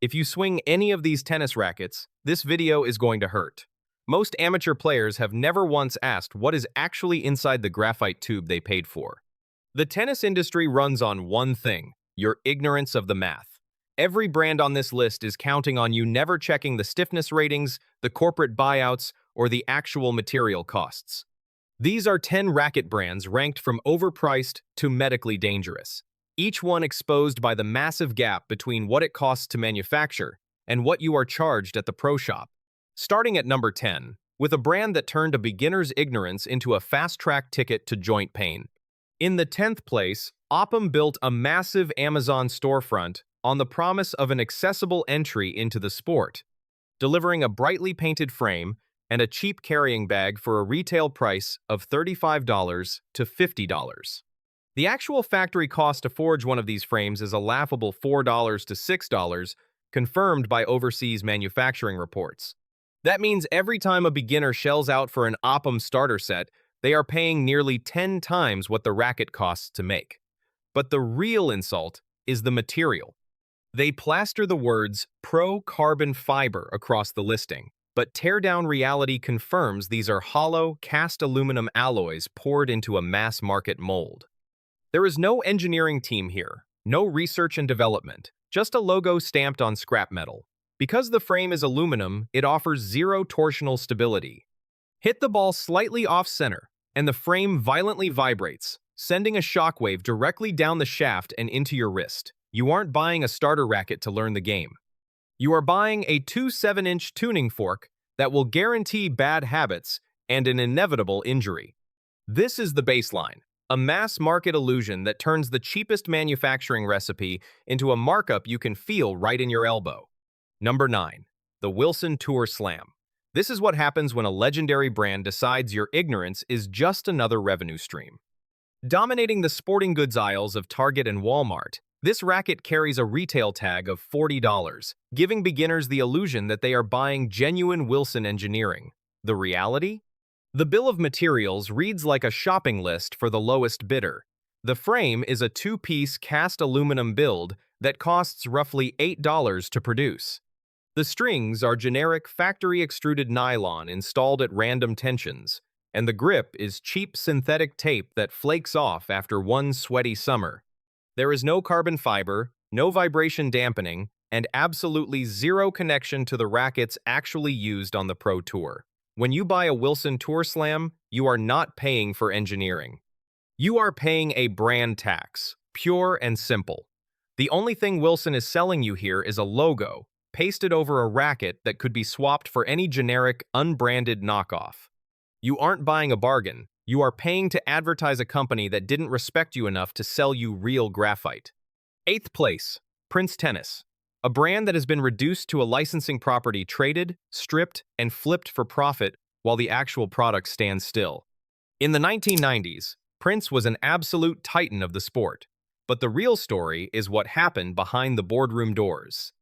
If you swing any of these tennis rackets, this video is going to hurt. Most amateur players have never once asked what is actually inside the graphite tube they paid for. The tennis industry runs on one thing: your ignorance of the math. Every brand on this list is counting on you never checking the stiffness ratings, the corporate buyouts, or the actual material costs. These are 10 racket brands ranked from overpriced to medically dangerous, each one exposed by the massive gap between what it costs to manufacture and what you are charged at the pro shop. Starting at number 10, with a brand that turned a beginner's ignorance into a fast-track ticket to joint pain. In the 10th place, Oppum built a massive Amazon storefront on the promise of an accessible entry into the sport, delivering a brightly painted frame and a cheap carrying bag for a retail price of $35 to $50. The actual factory cost to forge one of these frames is a laughable $4 to $6, confirmed by overseas manufacturing reports. That means every time a beginner shells out for an Oppum starter set, they are paying nearly 10 times what the racket costs to make. But the real insult is the material. They plaster the words Pro Carbon Fiber across the listing, but teardown reality confirms these are hollow, cast aluminum alloys poured into a mass-market mold. There is no engineering team here, no research and development, just a logo stamped on scrap metal. Because the frame is aluminum, it offers zero torsional stability. Hit the ball slightly off-center, and the frame violently vibrates, sending a shockwave directly down the shaft and into your wrist. You aren't buying a starter racket to learn the game. You are buying a 2-7-inch tuning fork that will guarantee bad habits and an inevitable injury. This is the baseline, a mass-market illusion that turns the cheapest manufacturing recipe into a markup you can feel right in your elbow. Number 9. The Wilson Tour Slam. This is what happens when a legendary brand decides your ignorance is just another revenue stream. Dominating the sporting goods aisles of Target and Walmart, this racket carries a retail tag of $40, giving beginners the illusion that they are buying genuine Wilson engineering. The reality? The bill of materials reads like a shopping list for the lowest bidder. The frame is a two-piece cast aluminum build that costs roughly $8 to produce. The strings are generic factory-extruded nylon installed at random tensions, and the grip is cheap synthetic tape that flakes off after one sweaty summer. There is no carbon fiber, no vibration dampening, and absolutely zero connection to the rackets actually used on the Pro Tour. When you buy a Wilson Tour Slam, you are not paying for engineering. You are paying a brand tax, pure and simple. The only thing Wilson is selling you here is a logo, pasted over a racket that could be swapped for any generic, unbranded knockoff. You aren't buying a bargain. You are paying to advertise a company that didn't respect you enough to sell you real graphite. 8th place, Prince Tennis, a brand that has been reduced to a licensing property traded, stripped, and flipped for profit while the actual product stands still. In the 1990s, Prince was an absolute titan of the sport, but the real story is what happened behind the boardroom doors.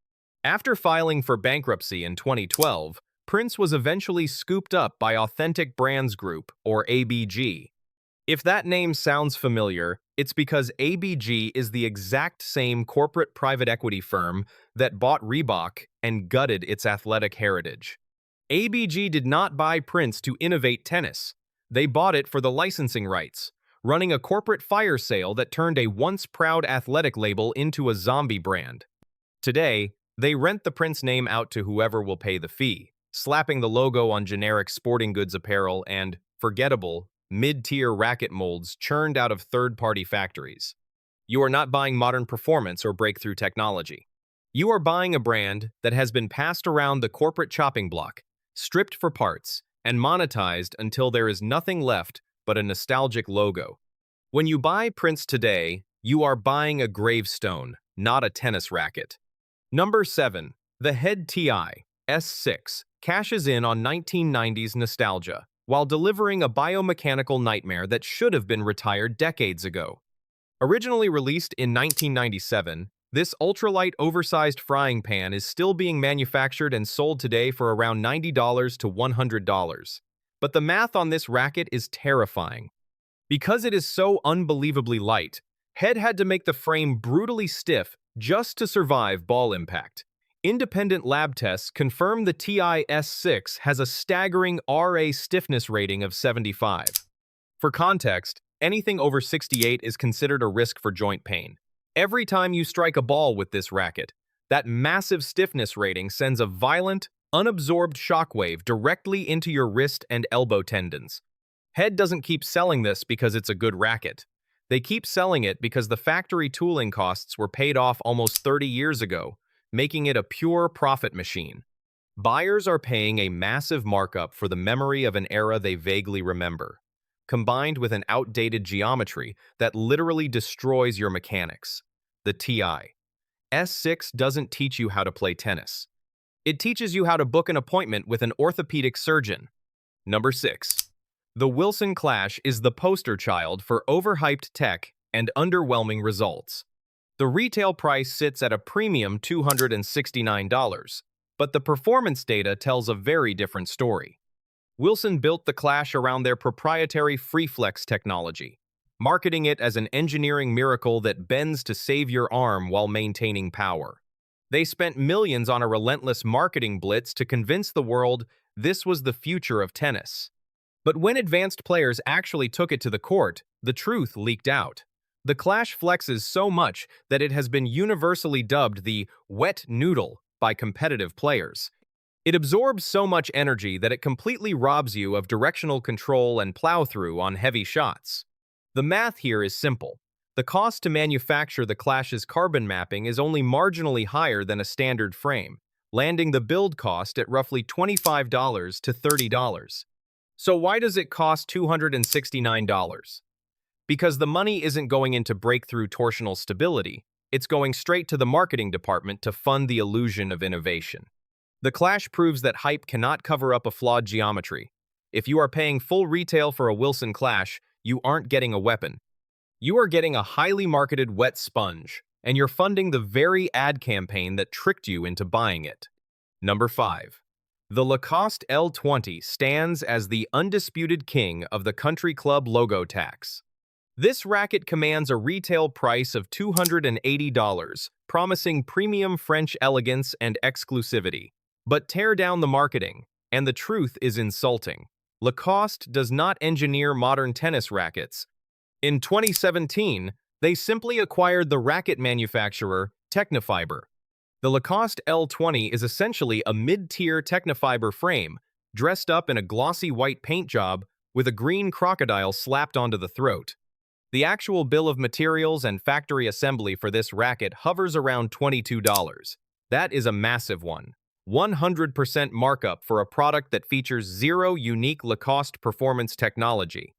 After filing for bankruptcy in 2012, Prince was eventually scooped up by Authentic Brands Group, or ABG. If that name sounds familiar, it's because ABG is the exact same corporate private equity firm that bought Reebok and gutted its athletic heritage. ABG did not buy Prince to innovate tennis. They bought it for the licensing rights, running a corporate fire sale that turned a once-proud athletic label into a zombie brand. Today, they rent the Prince name out to whoever will pay the fee, slapping the logo on generic sporting goods apparel and forgettable, mid-tier racket molds churned out of third-party factories. You are not buying modern performance or breakthrough technology. You are buying a brand that has been passed around the corporate chopping block, stripped for parts, and monetized until there is nothing left but a nostalgic logo. When you buy Prince today, you are buying a gravestone, not a tennis racket. Number 7. The Head TI S6 cashes in on 1990s nostalgia, while delivering a biomechanical nightmare that should have been retired decades ago. Originally released in 1997, this ultralight oversized frying pan is still being manufactured and sold today for around $90 to $100. But the math on this racket is terrifying. Because it is so unbelievably light, Head had to make the frame brutally stiff just to survive ball impact. Independent lab tests confirm the TI-S6 has a staggering RA stiffness rating of 75. For context, anything over 68 is considered a risk for joint pain. Every time you strike a ball with this racket, that massive stiffness rating sends a violent, unabsorbed shockwave directly into your wrist and elbow tendons. Head doesn't keep selling this because it's a good racket. They keep selling it because the factory tooling costs were paid off almost 30 years ago, making it a pure profit machine. Buyers are paying a massive markup for the memory of an era they vaguely remember, combined with an outdated geometry that literally destroys your mechanics. The TI S6 doesn't teach you how to play tennis. It teaches you how to book an appointment with an orthopedic surgeon. Number 6. The Wilson Clash is the poster child for overhyped tech and underwhelming results. The retail price sits at a premium $269, but the performance data tells a very different story. Wilson built the Clash around their proprietary FreeFlex technology, marketing it as an engineering miracle that bends to save your arm while maintaining power. They spent millions on a relentless marketing blitz to convince the world this was the future of tennis. But when advanced players actually took it to the court, the truth leaked out. The Clash flexes so much that it has been universally dubbed the wet noodle by competitive players. It absorbs so much energy that it completely robs you of directional control and plow-through on heavy shots. The math here is simple. The cost to manufacture the Clash's carbon mapping is only marginally higher than a standard frame, landing the build cost at roughly $25 to $30. So why does it cost $269? Because the money isn't going into breakthrough torsional stability, it's going straight to the marketing department to fund the illusion of innovation. The Clash proves that hype cannot cover up a flawed geometry. If you are paying full retail for a Wilson Clash, you aren't getting a weapon. You are getting a highly marketed wet sponge, and you're funding the very ad campaign that tricked you into buying it. Number 5. The Lacoste L20 stands as the undisputed king of the country club logo tax. This racket commands a retail price of $280, promising premium French elegance and exclusivity. But tear down the marketing, and the truth is insulting. Lacoste does not engineer modern tennis rackets. In 2017, they simply acquired the racket manufacturer Technofiber. The Lacoste L20 is essentially a mid-tier Technofiber frame, dressed up in a glossy white paint job with a green crocodile slapped onto the throat. The actual bill of materials and factory assembly for this racket hovers around $22. That is a massive one. 100% markup for a product that features zero unique Lacoste performance technology.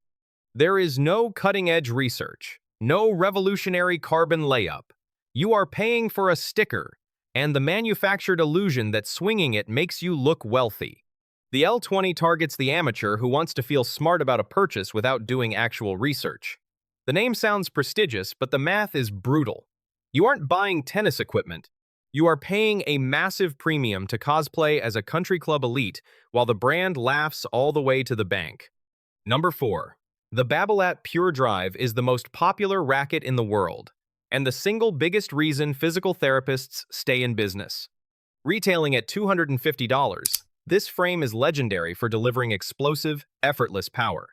There is no cutting-edge research, no revolutionary carbon layup. You are paying for a sticker and the manufactured illusion that swinging it makes you look wealthy. The L20 targets the amateur who wants to feel smart about a purchase without doing actual research. The name sounds prestigious, but the math is brutal. You aren't buying tennis equipment. You are paying a massive premium to cosplay as a country club elite while the brand laughs all the way to the bank. Number 4. The Babolat Pure Drive is the most popular racket in the world, and the single biggest reason physical therapists stay in business. Retailing at $250, this frame is legendary for delivering explosive, effortless power.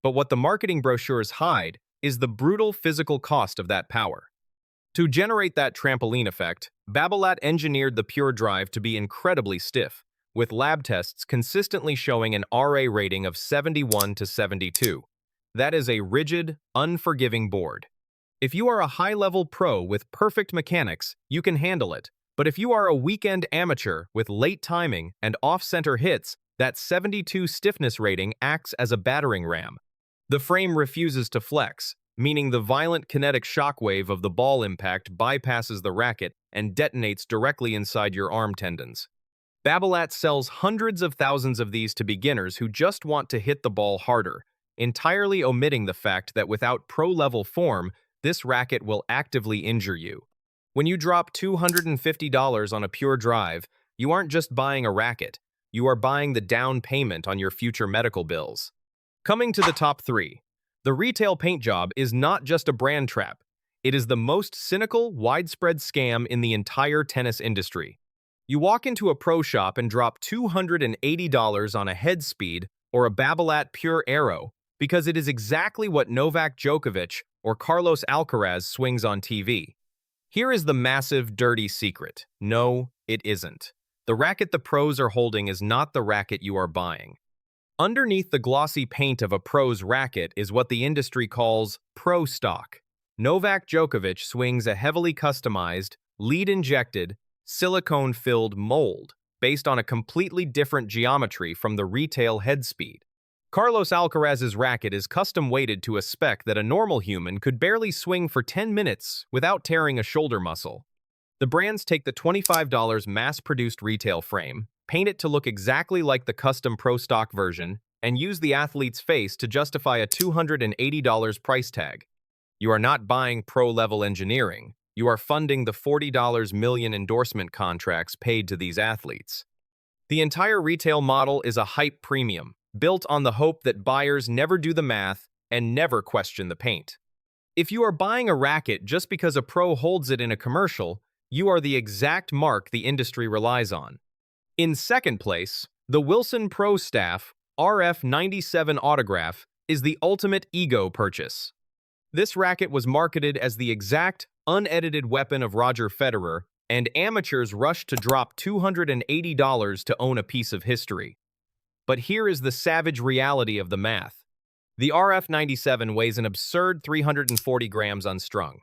But what the marketing brochures hide is the brutal physical cost of that power. To generate that trampoline effect, Babolat engineered the Pure Drive to be incredibly stiff, with lab tests consistently showing an RA rating of 71 to 72. That is a rigid, unforgiving board. If you are a high-level pro with perfect mechanics, you can handle it. But if you are a weekend amateur with late timing and off-center hits, that 72 stiffness rating acts as a battering ram. The frame refuses to flex, meaning the violent kinetic shockwave of the ball impact bypasses the racket and detonates directly inside your arm tendons. Babolat sells hundreds of thousands of these to beginners who just want to hit the ball harder, entirely omitting the fact that without pro-level form, this racket will actively injure you. When you drop $250 on a Pure Drive, you aren't just buying a racket, you are buying the down payment on your future medical bills. Coming to the top 3. The retail paint job is not just a brand trap. It is the most cynical, widespread scam in the entire tennis industry. You walk into a pro shop and drop $280 on a head speed or a Babolat Pure Aero because it is exactly what Novak Djokovic or Carlos Alcaraz swings on TV. Here is the massive, dirty secret. No, it isn't. The racket the pros are holding is not the racket you are buying. Underneath the glossy paint of a pro's racket is what the industry calls pro stock. Novak Djokovic swings a heavily customized, lead-injected, silicone-filled mold based on a completely different geometry from the retail head speed. Carlos Alcaraz's racket is custom-weighted to a spec that a normal human could barely swing for 10 minutes without tearing a shoulder muscle. The brands take the $25 mass-produced retail frame, paint it to look exactly like the custom pro stock version, and use the athlete's face to justify a $280 price tag. You are not buying pro-level engineering. You are funding the $40 million endorsement contracts paid to these athletes. The entire retail model is a hype premium, built on the hope that buyers never do the math and never question the paint. If you are buying a racket just because a pro holds it in a commercial, you are the exact mark the industry relies on. In second place, the Wilson Pro Staff RF97 Autograph is the ultimate ego purchase. This racket was marketed as the exact, unedited weapon of Roger Federer, and amateurs rushed to drop $280 to own a piece of history. But here is the savage reality of the math. The RF97 weighs an absurd 340 grams unstrung.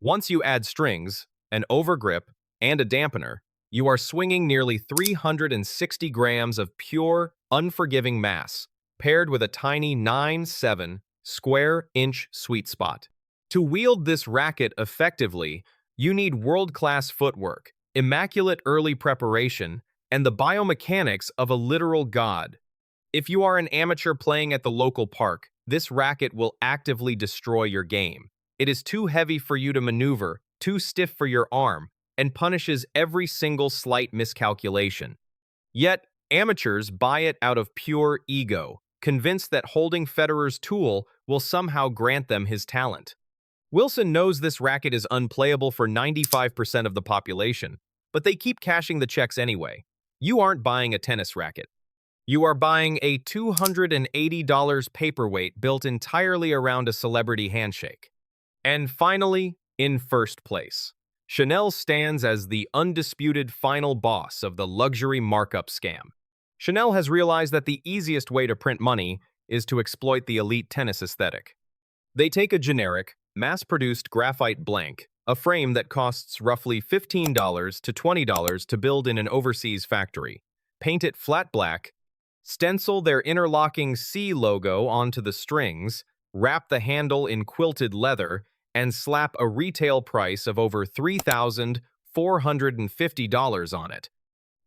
Once you add strings, an overgrip, and a dampener, you are swinging nearly 360 grams of pure, unforgiving mass, paired with a tiny 9.7 square inch sweet spot. To wield this racket effectively, you need world-class footwork, immaculate early preparation, and the biomechanics of a literal god. If you are an amateur playing at the local park, this racket will actively destroy your game. It is too heavy for you to maneuver, too stiff for your arm, and punishes every single slight miscalculation. Yet, amateurs buy it out of pure ego, convinced that holding Federer's tool will somehow grant them his talent. Wilson knows this racket is unplayable for 95% of the population, but they keep cashing the checks anyway. You aren't buying a tennis racket. You are buying a $280 paperweight built entirely around a celebrity handshake. And finally, in first place, Chanel stands as the undisputed final boss of the luxury markup scam. Chanel has realized that the easiest way to print money is to exploit the elite tennis aesthetic. They take a generic, mass-produced graphite blank, a frame that costs roughly $15 to $20 to build in an overseas factory, paint it flat black, stencil their interlocking C logo onto the strings, wrap the handle in quilted leather, and slap a retail price of over $3,450 on it.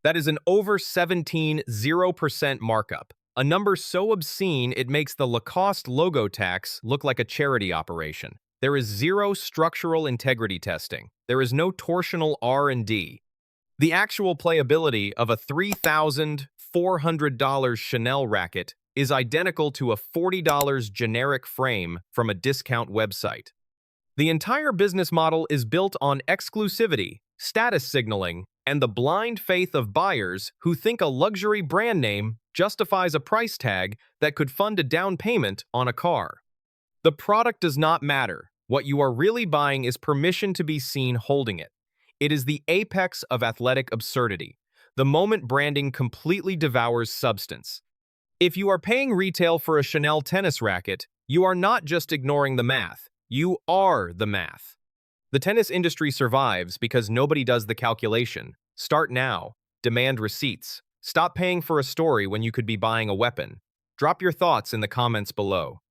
That is an over 0% markup, a number so obscene it makes the Lacoste logo tax look like a charity operation. There is zero structural integrity testing. There is no torsional R&D. The actual playability of a $3,400 Chanel racket is identical to a $40 generic frame from a discount website. The entire business model is built on exclusivity, status signaling, and the blind faith of buyers who think a luxury brand name justifies a price tag that could fund a down payment on a car. The product does not matter. What you are really buying is permission to be seen holding it. It is the apex of athletic absurdity, the moment branding completely devours substance. If you are paying retail for a Chanel tennis racket, you are not just ignoring the math. You are the math. The tennis industry survives because nobody does the calculation. Start now. Demand receipts. Stop paying for a story when you could be buying a weapon. Drop your thoughts in the comments below.